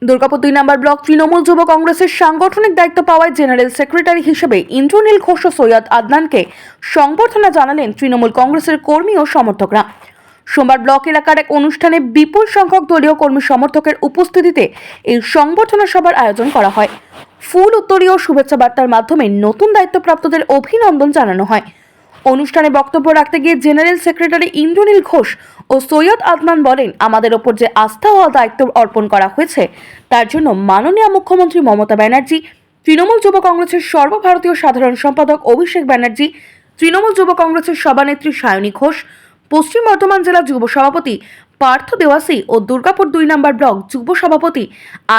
দুর্গাপুর 2 নম্বর block Trinamool যুব কংগ্রেসের সাংগঠনিক দায়িত্ব পাওয়ায় জেনারেল সেক্রেটারি হিসেবে ইন্দ্রনীল ঘোষ ও সৈয়দ আদনানকে সংবর্ধনা জানালেন তৃণমূল কংগ্রেসের কর্মী ও সমর্থকরা। সোমবার ব্লক এলাকার এক অনুষ্ঠানে বিপুল সংখ্যক দলীয় কর্মী সমর্থকের উপস্থিতিতে এই সংবর্ধনা সভার আয়োজন করা হয়। ফুল উত্তরীয় শুভেচ্ছা বার্তার মাধ্যমে নতুন দায়িত্বপ্রাপ্তদের অভিনন্দন জানানো হয়। অনুষ্ঠানে বক্তব্য রাখতে গিয়ে জেনারেল সেক্রেটারি ইন্দ্রনীল ঘোষ ও সৈয়দ আদনান বলেন, আমাদের ওপর যে আস্থা ও দায়িত্ব অর্পণ করা হয়েছে তার জন্য মাননীয় মুখ্যমন্ত্রী মমতা ব্যানার্জি, তৃণমূল যুব কংগ্রেসের সর্বভারতীয় সাধারণ সম্পাদক অভিষেক ব্যানার্জি, তৃণমূল যুব কংগ্রেসের সভানেত্রী সায়নী ঘোষ, পশ্চিম বর্ধমান জেলা যুব সভাপতি পার্থ দেওয়াসী ও দুর্গাপুর 2 নম্বর ব্লক যুব সভাপতি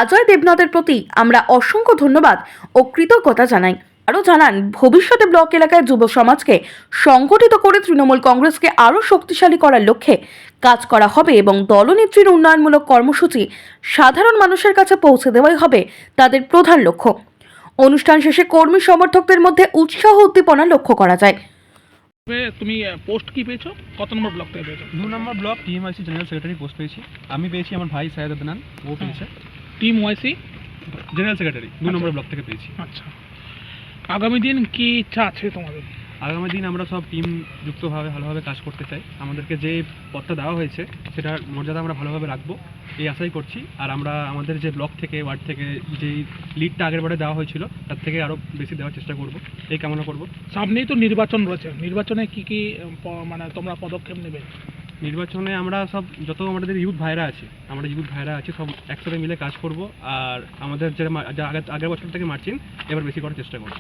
অজয় দেবনাথের প্রতি আমরা অসংখ্য ধন্যবাদ ও কৃতজ্ঞতা জানাই। আরও জানান, ভবিষ্যতে ব্লক এলাকায় যুব সমাজকে সংগঠিত করে তৃণমূল কংগ্রেসকে আরও শক্তিশালী করার লক্ষ্যে কাজ করা হবে এবং দলনেত্রীর উন্নয়নমূলক কর্মসূচি সাধারণ মানুষের কাছে পৌঁছে দেওয়াই হবে তাদের প্রধান লক্ষ্য। অনুষ্ঠান শেষে কর্মী সমর্থকদের মধ্যে উৎসাহ উদ্দীপনা লক্ষ্য করা যায়। তুমি পোস্ট কি পেয়েছো? কত নম্বর ব্লক থেকে পেয়েছো? 2 নম্বর ব্লক টিএমআইসি জেনারেল সেক্রেটারি পোস্ট পেয়েছি। আমি পেয়েছি, আমার ভাই সৈয়দ আদনান ও পেয়েছে টিম ওয়াইসি জেনারেল সেক্রেটারি 2 নম্বর ব্লক থেকে পেয়েছি। আচ্ছা, আগামী দিন কি ইচ্ছা আছে তোমাদের? আগামী দিন আমরা সব টিম যুক্তভাবে ভালোভাবে কাজ করতে চাই। আমাদেরকে যে পদটা দেওয়া হয়েছে সেটার মর্যাদা আমরা ভালোভাবে রাখবো এই আশাই করছি। আর আমরা আমাদের যে ব্লক থেকে ওয়ার্ড থেকে যেই লিডটা আগের বারে দেওয়া হয়েছিল তার থেকে আরও বেশি দেওয়ার চেষ্টা করব, এই কামনা করব। সামনেই তো নির্বাচন রয়েছে, নির্বাচনে কি কি মানে তোমরা পদক্ষেপ নেবে? নির্বাচনে আমরা সব যত আমাদের ইউথ ভাইরা আছে, সব একসাথে মিলে কাজ করব। আর আমাদের যে আগের বছর থেকে মার্চিং এবার বেশি করার চেষ্টা করব।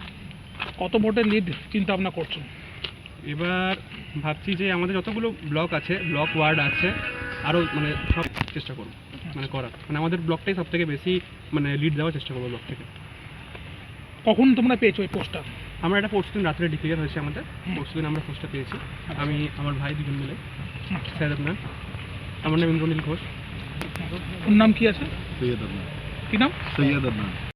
কত ভোটের লিড চিন্তা ভাবনা করছো? এবার ভাবছি যে আমাদের যতগুলো ব্লক আছে, ব্লক ওয়ার্ড আছে, আরও মানে সব চেষ্টা করব করার। আমাদের ব্লকটাই সব থেকে বেশি লিড দেওয়ার চেষ্টা করবো ব্লক থেকে। কখন তোমরা পেয়েছো এই পোস্টটা? আমরা এটা পরশু দিন রাত্রে ডিক্লেয়ার হয়েছে আমাদের। পরশু দিন আমরা পোস্টটা পেয়েছি, আমি আমার ভাই দুজন মিলে। সৈয়দ আদনান, আমার নাম ইন্দ্রনীল ঘোষ। ওর নাম কি আছে? সৈয়দ আদনান। কি নাম? সৈয়দ আদনান।